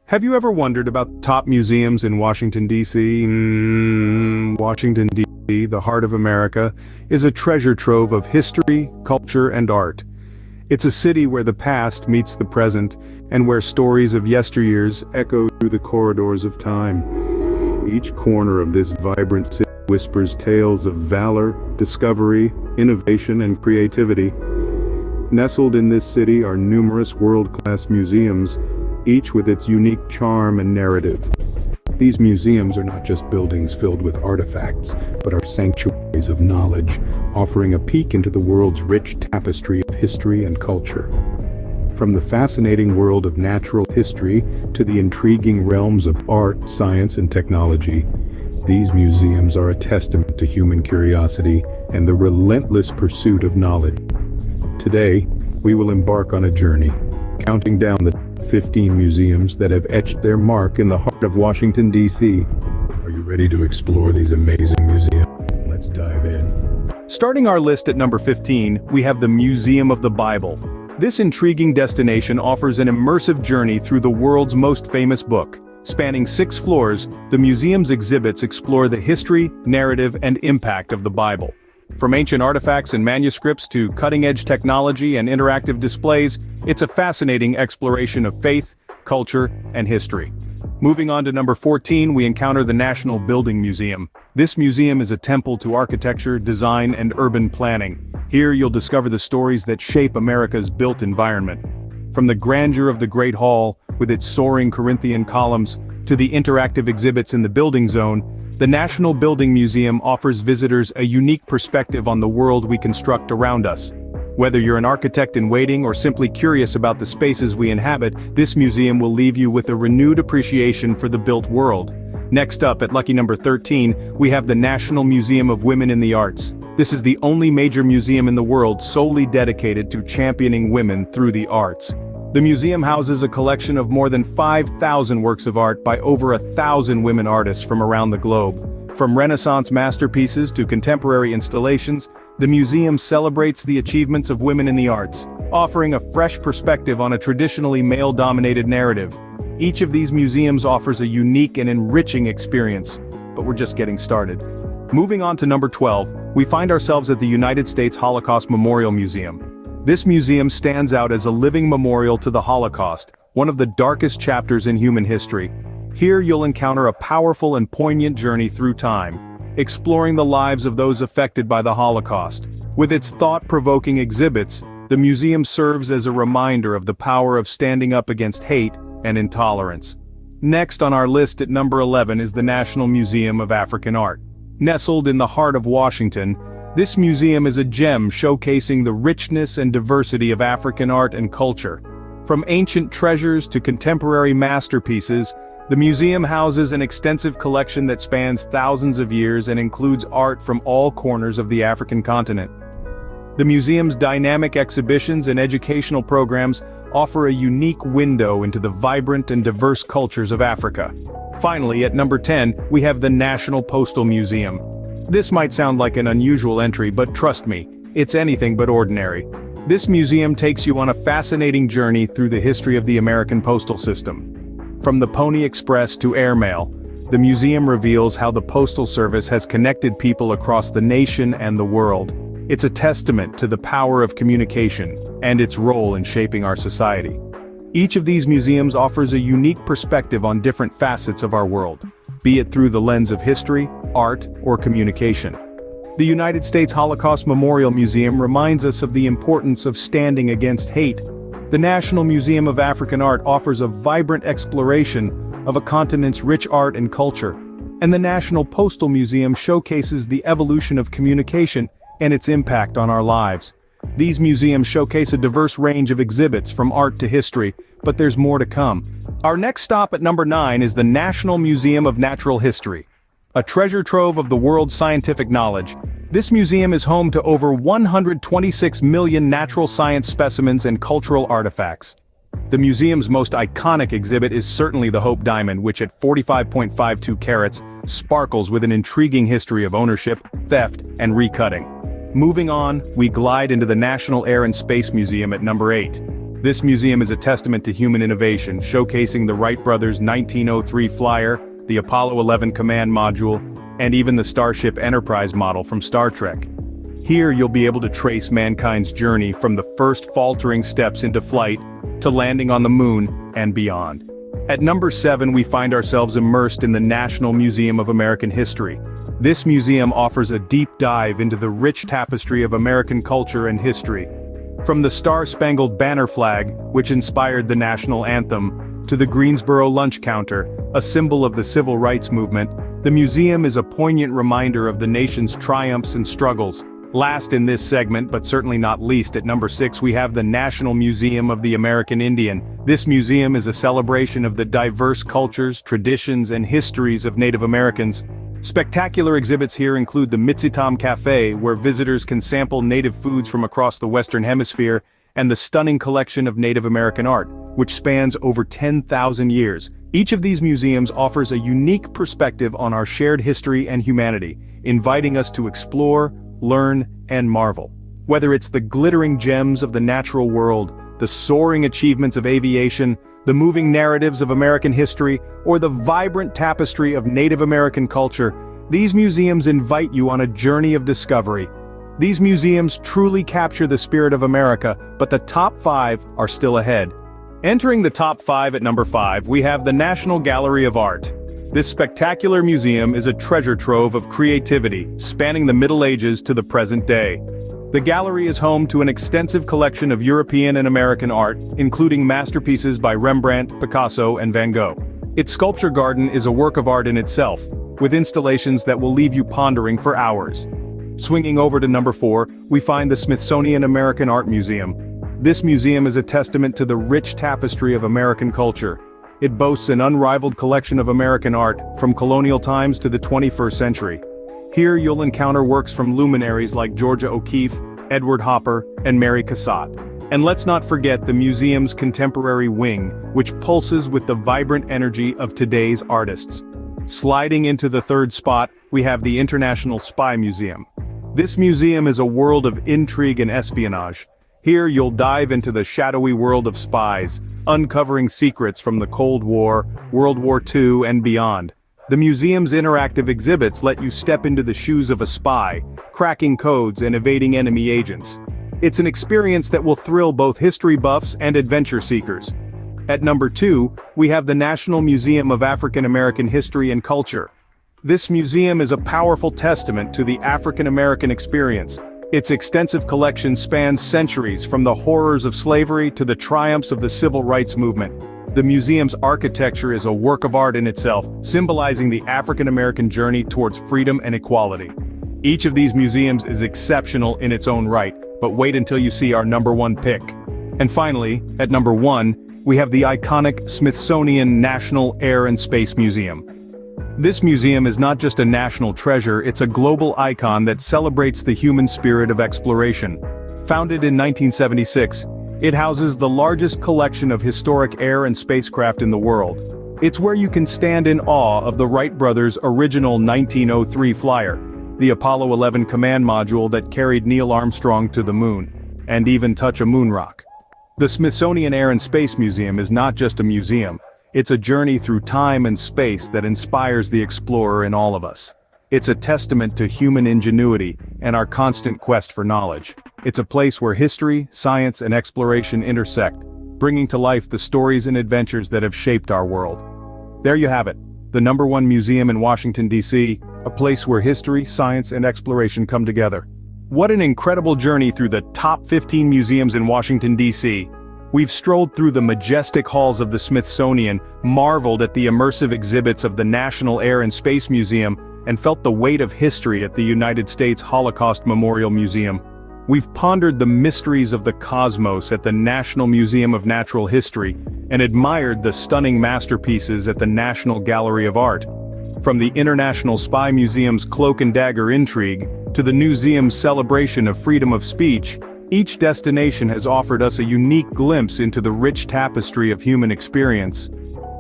Have you ever wondered about top museums in Washington, D.C.? Washington, D.C., the heart of America, is a treasure trove of history, culture, and art. It's a city where the past meets the present, and where stories of yesteryears echo through the corridors of time. Each corner of this vibrant city whispers tales of valor, discovery, innovation, and creativity. Nestled in this city are numerous world-class museums, each with its unique charm and narrative. These museums are not just buildings filled with artifacts, but are sanctuaries of knowledge, offering a peek into the world's rich tapestry of history and culture. From the fascinating world of natural history to the intriguing realms of art, science, and technology, these museums are a testament to human curiosity and the relentless pursuit of knowledge. Today, we will embark on a journey, counting down the 15 museums that have etched their mark in the heart of Washington, D.C. Are you ready to explore these amazing museums? Let's dive in. Starting our list at number 15, we have the Museum of the Bible. This intriguing destination offers an immersive journey through the world's most famous book. Spanning 6 floors, the museum's exhibits explore the history, narrative, and impact of the Bible. From ancient artifacts and manuscripts to cutting-edge technology and interactive displays, it's a fascinating exploration of faith, culture, and history. Moving on to number 14, we encounter the National Building Museum. This museum is a temple to architecture, design, and urban planning. Here you'll discover the stories that shape America's built environment. From the grandeur of the Great Hall, with its soaring Corinthian columns, to the interactive exhibits in the Building Zone, the National Building Museum offers visitors a unique perspective on the world we construct around us. Whether you're an architect in waiting or simply curious about the spaces we inhabit, this museum will leave you with a renewed appreciation for the built world. Next up, at lucky number 13, we have the National Museum of Women in the Arts. This is the only major museum in the world solely dedicated to championing women through the arts. The museum houses a collection of more than 5,000 works of art by over 1,000 women artists from around the globe. From Renaissance masterpieces to contemporary installations, the museum celebrates the achievements of women in the arts, offering a fresh perspective on a traditionally male-dominated narrative. Each of these museums offers a unique and enriching experience, but we're just getting started. Moving on to number 12, we find ourselves at the United States Holocaust Memorial Museum. This museum stands out as a living memorial to the Holocaust, one of the darkest chapters in human history. Here you'll encounter a powerful and poignant journey through time, exploring the lives of those affected by the Holocaust. With its thought-provoking exhibits, the museum serves as a reminder of the power of standing up against hate and intolerance. Next on our list at number 11 is the National Museum of African Art. Nestled in the heart of Washington, this museum is a gem showcasing the richness and diversity of African art and culture. From ancient treasures to contemporary masterpieces, the museum houses an extensive collection that spans thousands of years and includes art from all corners of the African continent. The museum's dynamic exhibitions and educational programs offer a unique window into the vibrant and diverse cultures of Africa. Finally, at number 10, we have the National Postal Museum. This might sound like an unusual entry, but trust me, it's anything but ordinary. This museum takes you on a fascinating journey through the history of the American postal system. From the Pony Express to airmail, the museum reveals how the postal service has connected people across the nation and the world. It's a testament to the power of communication and its role in shaping our society. Each of these museums offers a unique perspective on different facets of our world, be it through the lens of history, art, or communication. The United States Holocaust Memorial Museum reminds us of the importance of standing against hate. The National Museum of African Art offers a vibrant exploration of a continent's rich art and culture. And the National Postal Museum showcases the evolution of communication and its impact on our lives. These museums showcase a diverse range of exhibits from art to history, but there's more to come. Our next stop at number 9 is the National Museum of Natural History. A treasure trove of the world's scientific knowledge, this museum is home to over 126 million natural science specimens and cultural artifacts. The museum's most iconic exhibit is certainly the Hope Diamond, which at 45.52 carats, sparkles with an intriguing history of ownership, theft, and recutting. Moving on, we glide into the National Air and Space Museum at number 8. This museum is a testament to human innovation, showcasing the Wright brothers' 1903 flyer, the Apollo 11 command module, and even the Starship Enterprise model from Star Trek. Here you'll be able to trace mankind's journey from the first faltering steps into flight, to landing on the moon, and beyond. At number 7 we find ourselves immersed in the National Museum of American History. This museum offers a deep dive into the rich tapestry of American culture and history. From the Star-Spangled Banner flag, which inspired the national anthem, to the Greensboro lunch counter, a symbol of the civil rights movement, the museum is a poignant reminder of the nation's triumphs and struggles. Last in this segment, but certainly not least, at number 6 we have the National Museum of the American Indian. This museum is a celebration of the diverse cultures, traditions, and histories of Native Americans. Spectacular exhibits here include the Mitsitam Cafe, where visitors can sample native foods from across the Western Hemisphere, and the stunning collection of Native American art, which spans over 10,000 years. Each of these museums offers a unique perspective on our shared history and humanity, inviting us to explore, learn, and marvel. Whether it's the glittering gems of the natural world, the soaring achievements of aviation, the moving narratives of American history, or the vibrant tapestry of Native American culture, these museums invite you on a journey of discovery. These museums truly capture the spirit of America, but the top 5 are still ahead. Entering the top 5 at number 5, we have the National Gallery of Art. This spectacular museum is a treasure trove of creativity, spanning the Middle Ages to the present day. The gallery is home to an extensive collection of European and American art, including masterpieces by Rembrandt, Picasso, and Van Gogh. Its sculpture garden is a work of art in itself, with installations that will leave you pondering for hours. Swinging over to number 4, we find the Smithsonian American Art Museum. This museum is a testament to the rich tapestry of American culture. It boasts an unrivaled collection of American art, from colonial times to the 21st century. Here you'll encounter works from luminaries like Georgia O'Keeffe, Edward Hopper, and Mary Cassatt. And let's not forget the museum's contemporary wing, which pulses with the vibrant energy of today's artists. Sliding into the 3rd spot, we have the International Spy Museum. This museum is a world of intrigue and espionage. Here you'll dive into the shadowy world of spies, uncovering secrets from the Cold War, World War II, and beyond. The museum's interactive exhibits let you step into the shoes of a spy, cracking codes and evading enemy agents. It's an experience that will thrill both history buffs and adventure seekers. At number 2, we have the National Museum of African American History and Culture. This museum is a powerful testament to the African American experience. Its extensive collection spans centuries, from the horrors of slavery to the triumphs of the civil rights movement. The museum's architecture is a work of art in itself, symbolizing the African American journey towards freedom and equality. Each of these museums is exceptional in its own right, but wait until you see our number 1 pick. And finally, at number 1, we have the iconic Smithsonian National Air and Space Museum. This museum is not just a national treasure, it's a global icon that celebrates the human spirit of exploration. Founded in 1976, it houses the largest collection of historic air and spacecraft in the world. It's where you can stand in awe of the Wright brothers' original 1903 flyer, the Apollo 11 command module that carried Neil Armstrong to the moon, and even touch a moon rock. The Smithsonian Air and Space Museum is not just a museum, it's a journey through time and space that inspires the explorer in all of us. It's a testament to human ingenuity and our constant quest for knowledge. It's a place where history, science, and exploration intersect, bringing to life the stories and adventures that have shaped our world. There you have it, the number 1 museum in Washington, D.C., a place where history, science, and exploration come together. What an incredible journey through the top 15 museums in Washington, D.C. We've strolled through the majestic halls of the Smithsonian, marveled at the immersive exhibits of the National Air and Space Museum, and felt the weight of history at the United States Holocaust Memorial Museum. We've pondered the mysteries of the cosmos at the National Museum of Natural History, and admired the stunning masterpieces at the National Gallery of Art. From the International Spy Museum's cloak and dagger intrigue, to the museum's celebration of freedom of speech, each destination has offered us a unique glimpse into the rich tapestry of human experience.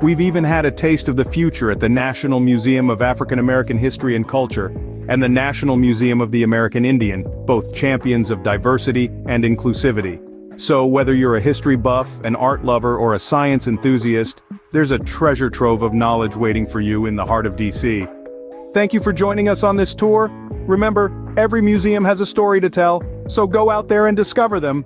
We've even had a taste of the future at the National Museum of African American History and Culture, and the National Museum of the American Indian, both champions of diversity and inclusivity. So whether you're a history buff, an art lover, or a science enthusiast, there's a treasure trove of knowledge waiting for you in the heart of DC. Thank you for joining us on this tour. Remember, every museum has a story to tell, so go out there and discover them.